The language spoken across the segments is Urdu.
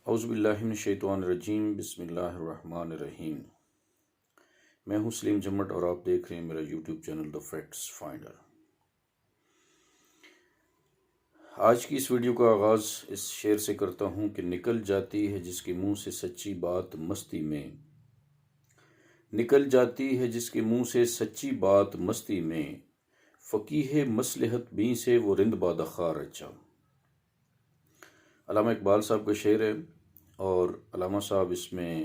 اعوذ باللہ من الشیطان الرجیم، بسم اللہ الرحمن الرحیم۔ میں ہوں سلیم جمٹ اور آپ دیکھ رہے ہیں میرا YouTube channel the facts finder. آج کی اس ویڈیو کا آغاز اس شعر سے کرتا ہوں کہ نکل جاتی ہے جس کے منہ سے سچی بات مستی میں، نکل جاتی ہے جس کے منہ سے سچی بات مستی میں، فقیہ مصلحت بیں سے وہ رند بادخار اچھا۔ علامہ اقبال صاحب کا شعر ہے اور علامہ صاحب اس میں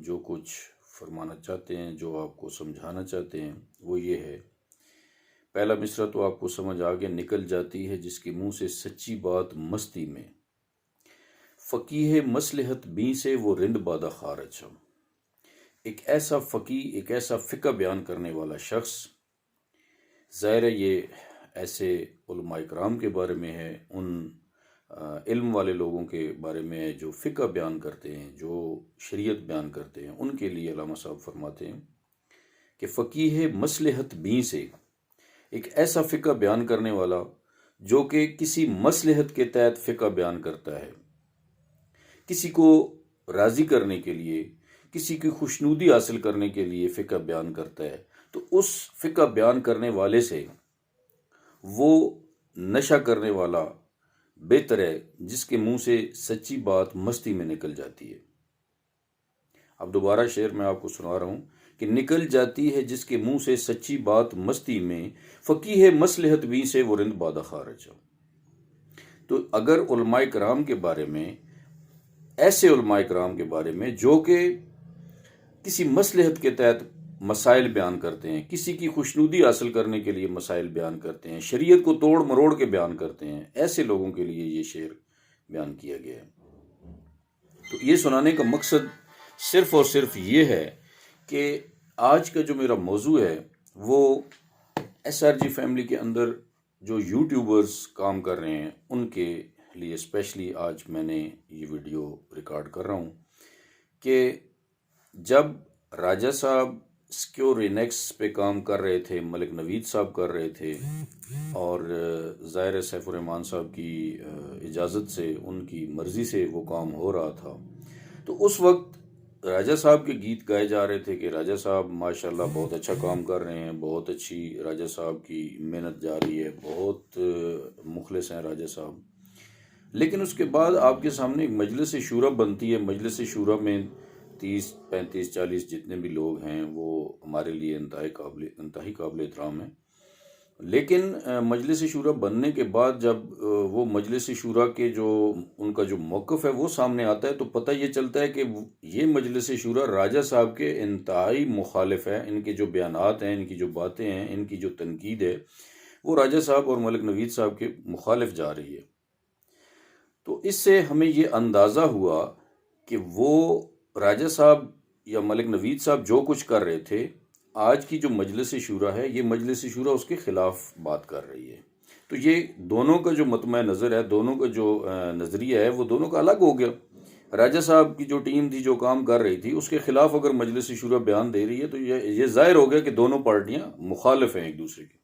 جو کچھ فرمانا چاہتے ہیں، جو آپ کو سمجھانا چاہتے ہیں وہ یہ ہے۔ پہلا مصرع تو آپ کو سمجھ آ گیا، نکل جاتی ہے جس کے منہ سے سچی بات مستی میں، فقیہ مصلحت بیں سے وہ رند بادہ خار اچھا۔ ایک ایسا فقیہ، ایک ایسا فقہ بیان کرنے والا شخص، ظاہر ہے یہ ایسے علماء کرام کے بارے میں ہے، ان علم والے لوگوں کے بارے میں ہے جو فقہ بیان کرتے ہیں، جو شریعت بیان کرتے ہیں، ان کے لیے علامہ صاحب فرماتے ہیں کہ فقیہ مصلحت بیں سے، ایک ایسا فقہ بیان کرنے والا جو کہ کسی مصلحت کے تحت فقہ بیان کرتا ہے، کسی کو راضی کرنے کے لیے، کسی کی خوشنودی حاصل کرنے کے لیے فقہ بیان کرتا ہے، تو اس فقہ بیان کرنے والے سے وہ نشہ کرنے والا بہتر ہے جس کے منہ سے سچی بات مستی میں نکل جاتی ہے۔ اب دوبارہ شعر میں آپ کو سنا رہا ہوں کہ نکل جاتی ہے جس کے منہ سے سچی بات مستی میں، فقیہ مصلحت بیں سے وہ رند بادہ خار اچھا۔ تو اگر علماء کرام کے بارے میں، ایسے علماء کرام کے بارے میں جو کہ کسی مصلحت کے تحت مسائل بیان کرتے ہیں، کسی کی خوشنودی حاصل کرنے کے لیے مسائل بیان کرتے ہیں، شریعت کو توڑ مروڑ کے بیان کرتے ہیں، ایسے لوگوں کے لیے یہ شعر بیان کیا گیا ہے۔ تو یہ سنانے کا مقصد صرف اور صرف یہ ہے کہ آج کا جو میرا موضوع ہے وہ ایس آر جی فیملی کے اندر جو یوٹیوبرز کام کر رہے ہیں ان کے لیے اسپیشلی آج میں نے یہ ویڈیو ریکارڈ کر رہا ہوں کہ جب راجہ صاحب سکیور انیکس پہ کام کر رہے تھے، ملک نوید صاحب کر رہے تھے، اور ظاہر سیف الرحمان صاحب کی اجازت سے، ان کی مرضی سے وہ کام ہو رہا تھا، تو اس وقت راجہ صاحب کے گیت گائے جا رہے تھے کہ راجہ صاحب ماشاءاللہ بہت اچھا کام کر رہے ہیں، بہت اچھی راجہ صاحب کی محنت جاری ہے، بہت مخلص ہیں راجہ صاحب۔ لیکن اس کے بعد آپ کے سامنے ایک مجلس شورا بنتی ہے، مجلس شورا میں 30 35 40 جتنے بھی لوگ ہیں وہ ہمارے لیے انتہائی قابل احترام ہیں، لیکن مجلس شورا بننے کے بعد جب وہ مجلس شورا کے جو ان کا جو موقف ہے وہ سامنے آتا ہے تو پتہ یہ چلتا ہے کہ یہ مجلس شورا راجہ صاحب کے انتہائی مخالف ہے، ان کے جو بیانات ہیں، ان کی جو باتیں ہیں، ان کی جو تنقید ہے وہ راجہ صاحب اور ملک نوید صاحب کے مخالف جا رہی ہے۔ تو اس سے ہمیں یہ اندازہ ہوا کہ وہ راجہ صاحب یا ملک نوید صاحب جو کچھ کر رہے تھے، آج کی جو مجلس شورا ہے، یہ مجلس شورا اس کے خلاف بات کر رہی ہے۔ تو یہ دونوں کا جو مطمع نظر ہے، دونوں کا جو نظریہ ہے وہ دونوں کا الگ ہو گیا۔ راجہ صاحب کی جو ٹیم تھی جو کام کر رہی تھی اس کے خلاف اگر مجلس شورا بیان دے رہی ہے تو یہ ظاہر ہو گیا کہ دونوں پارٹیاں مخالف ہیں ایک دوسرے کی۔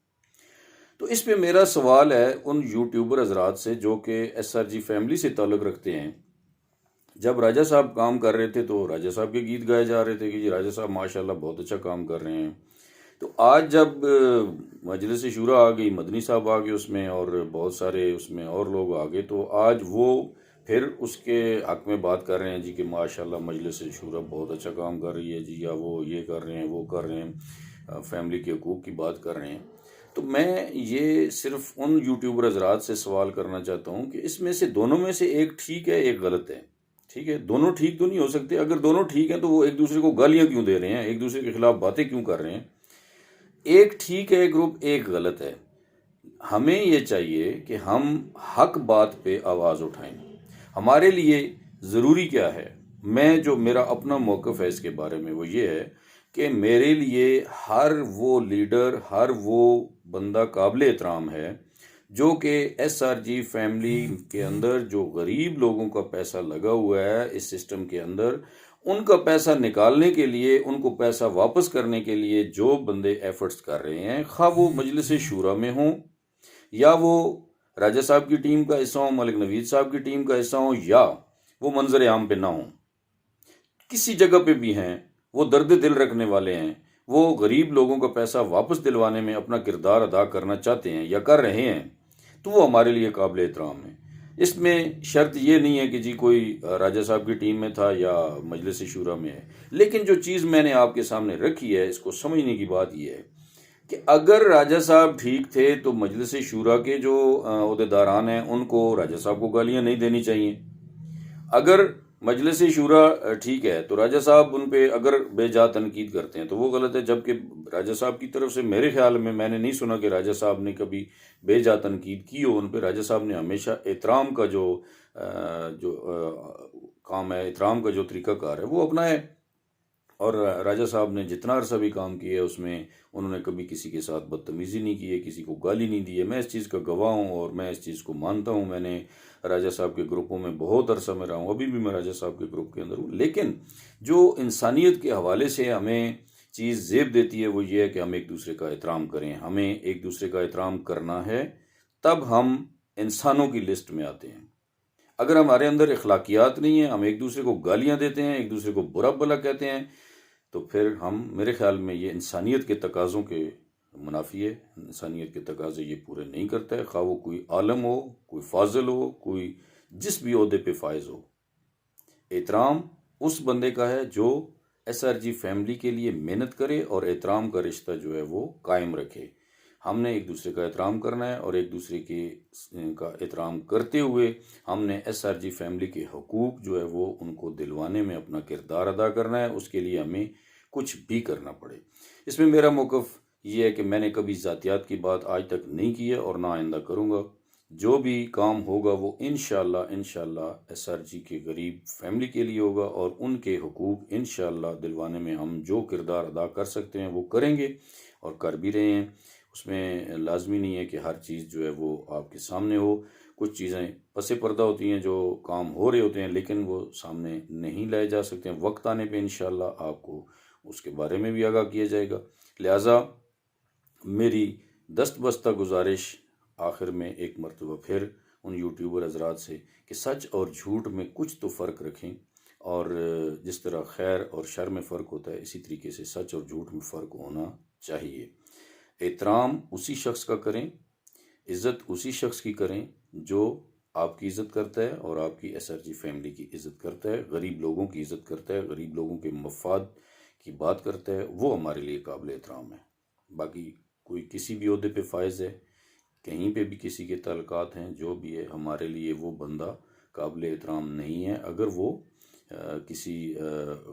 تو اس پہ میرا سوال ہے ان یوٹیوبر حضرات سے جو کہ ایس آر جی فیملی سے تعلق رکھتے ہیں، جب راجہ صاحب کام کر رہے تھے تو راجہ صاحب کے گیت گائے جا رہے تھے کہ جی راجہ صاحب ماشاءاللہ بہت اچھا کام کر رہے ہیں، تو آج جب مجلس شورا آ گئی، مدنی صاحب آ گئے اس میں اور بہت سارے اس میں اور لوگ آ گئے، تو آج وہ پھر اس کے حق میں بات کر رہے ہیں جی کہ ماشاءاللہ مجلس شورا بہت اچھا کام کر رہی ہے جی، یا وہ یہ کر رہے ہیں، وہ کر رہے ہیں، فیملی کے حقوق کی بات کر رہے ہیں۔ تو میں یہ صرف ان یوٹیوبر حضرات سے سوال کرنا چاہتا ہوں کہ اس میں سے دونوں میں سے ایک ٹھیک ہے، ایک غلط ہے، ٹھیک ہے؟ دونوں ٹھیک تو نہیں ہو سکتے۔ اگر دونوں ٹھیک ہیں تو وہ ایک دوسرے کو گالیاں کیوں دے رہے ہیں، ایک دوسرے کے خلاف باتیں کیوں کر رہے ہیں؟ ایک ٹھیک ہے گروپ، ایک غلط ہے۔ ہمیں یہ چاہیے کہ ہم حق بات پہ آواز اٹھائیں۔ ہمارے لیے ضروری کیا ہے؟ جو میرا اپنا موقف ہے اس کے بارے میں وہ یہ ہے کہ میرے لیے ہر وہ لیڈر، ہر وہ بندہ قابل احترام ہے جو کہ ایس آر جی فیملی کے اندر جو غریب لوگوں کا پیسہ لگا ہوا ہے اس سسٹم کے اندر، ان کا پیسہ نکالنے کے لیے، ان کو پیسہ واپس کرنے کے لیے جو بندے ایفرٹس کر رہے ہیں، خواہ وہ مجلس شورا میں ہوں یا وہ راجہ صاحب کی ٹیم کا حصہ ہوں، ملک نوید صاحب کی ٹیم کا حصہ ہوں، یا وہ منظر عام پہ نہ ہوں. کسی جگہ پہ بھی ہیں، وہ درد دل رکھنے والے ہیں، وہ غریب لوگوں کا پیسہ واپس دلوانے میں اپنا کردار ادا کرنا چاہتے ہیں یا کر رہے ہیں، تو وہ ہمارے لیے قابل احترام ہے. اس میں شرط یہ نہیں ہے کہ جی کوئی راجہ صاحب کی ٹیم میں تھا یا مجلس شورا میں ہے. لیکن جو چیز میں نے آپ کے سامنے رکھی ہے، اس کو سمجھنے کی بات یہ ہے کہ اگر راجہ صاحب ٹھیک تھے تو مجلس شورا کے جو عہدیداران ہیں ان کو راجہ صاحب کو گالیاں نہیں دینی چاہیے. اگر مجلس شورا ٹھیک ہے تو راجہ صاحب ان پہ اگر بے جا تنقید کرتے ہیں تو وہ غلط ہے. جبکہ راجہ صاحب کی طرف سے میرے خیال میں نے نہیں سنا کہ راجہ صاحب نے کبھی بے جا تنقید کی ہو ان پہ. راجہ صاحب نے ہمیشہ احترام کا جو کام ہے، احترام کا جو طریقہ کار ہے وہ اپنا ہے. اور راجہ صاحب نے جتنا عرصہ بھی کام کیا ہے اس میں انہوں نے کبھی کسی کے ساتھ بدتمیزی نہیں کی ہے، کسی کو گالی نہیں دی ہے. میں اس چیز کا گواہ ہوں اور میں اس چیز کو مانتا ہوں. میں نے راجہ صاحب کے گروپوں میں بہت عرصہ میں رہا ہوں، ابھی بھی میں راجہ صاحب کے گروپ کے اندر ہوں. لیکن جو انسانیت کے حوالے سے ہمیں چیز زیب دیتی ہے وہ یہ ہے کہ ہم ایک دوسرے کا احترام کریں. ہمیں ایک دوسرے کا احترام کرنا ہے، تب ہم انسانوں کی لسٹ میں آتے ہیں. اگر ہمارے اندر اخلاقیات نہیں ہیں، ہم ایک دوسرے کو گالیاں دیتے ہیں، ایک دوسرے کو برا بھلا کہتے ہیں، تو پھر میرے خیال میں یہ انسانیت کے تقاضوں کے منافی ہے. انسانیت کے تقاضے یہ پورے نہیں کرتا ہے، خواہ وہ کوئی عالم ہو، کوئی فاضل ہو، کوئی جس بھی عہدے پہ فائز ہو. احترام اس بندے کا ہے جو ایس آر جی فیملی کے لیے محنت کرے اور احترام کا رشتہ جو ہے وہ قائم رکھے. ہم نے ایک دوسرے کا احترام کرنا ہے اور ایک دوسرے کا احترام کرتے ہوئے ہم نے ایس آر جی فیملی کے حقوق جو ہے وہ ان کو دلوانے میں اپنا کردار ادا کرنا ہے. اس کے لیے ہمیں کچھ بھی کرنا پڑے. اس میں میرا موقف یہ ہے کہ میں نے کبھی ذاتیات کی بات آج تک نہیں کی ہے اور نہ آئندہ کروں گا. جو بھی کام ہوگا وہ انشاءاللہ ایس آر جی کے غریب فیملی کے لیے ہوگا اور ان کے حقوق انشاءاللہ دلوانے میں ہم جو کردار ادا کر سکتے ہیں وہ کریں گے اور کر بھی رہے ہیں. اس میں لازمی نہیں ہے کہ ہر چیز جو ہے وہ آپ کے سامنے ہو. کچھ چیزیں پس پردہ ہوتی ہیں جو کام ہو رہے ہوتے ہیں لیکن وہ سامنے نہیں لائے جا سکتے ہیں. وقت آنے پہ انشاءاللہ آپ کو اس کے بارے میں بھی آگاہ کیا جائے گا. لہٰذا میری دست بستہ گزارش آخر میں ایک مرتبہ پھر ان یوٹیوبر حضرات سے کہ سچ اور جھوٹ میں کچھ تو فرق رکھیں، اور جس طرح خیر اور شر میں فرق ہوتا ہے اسی طریقے سے سچ اور جھوٹ میں فرق ہونا چاہیے. احترام اسی شخص کا کریں، عزت اسی شخص کی کریں جو آپ کی عزت کرتا ہے اور آپ کی ایس آر جی فیملی کی عزت کرتا ہے، غریب لوگوں کی عزت کرتا ہے، غریب لوگوں کے مفاد کی بات کرتا ہے. وہ ہمارے لیے قابل احترام ہے. باقی کوئی کسی بھی عہدے پہ فائز ہے، کہیں پہ بھی کسی کے تعلقات ہیں، جو بھی ہے، ہمارے لیے وہ بندہ قابل احترام نہیں ہے اگر وہ کسی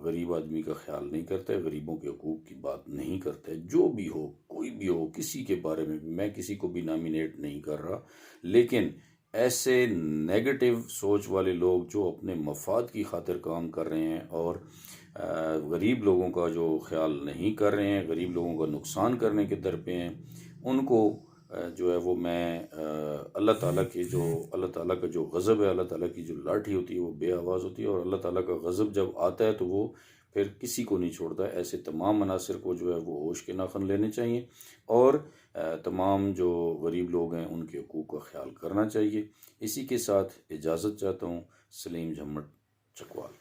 غریب آدمی کا خیال نہیں کرتا ہے، غریبوں کے حقوق کی بات نہیں کرتا ہے. جو بھی ہو، کوئی بھی ہو، کسی کے بارے میں میں کسی کو بھی نامینیٹ نہیں کر رہا، لیکن ایسے نیگیٹو سوچ والے لوگ جو اپنے مفاد کی خاطر کام کر رہے ہیں اور غریب لوگوں کا جو خیال نہیں کر رہے ہیں، غریب لوگوں کا نقصان کرنے کے در پہ ہیں، ان کو جو ہے وہ میں اللہ تعالیٰ کا جو غضب ہے، اللہ تعالیٰ کی جو لاٹھی ہوتی ہے وہ بے آواز ہوتی ہے، اور اللہ تعالیٰ کا غضب جب آتا ہے تو وہ پھر کسی کو نہیں چھوڑتا ہے. ایسے تمام عناصر کو جو ہے وہ ہوش کے ناخن لینے چاہیے اور تمام جو غریب لوگ ہیں ان کے حقوق کا خیال کرنا چاہیے. اسی کے ساتھ اجازت چاہتا ہوں. سلیم جھمٹ چکوال.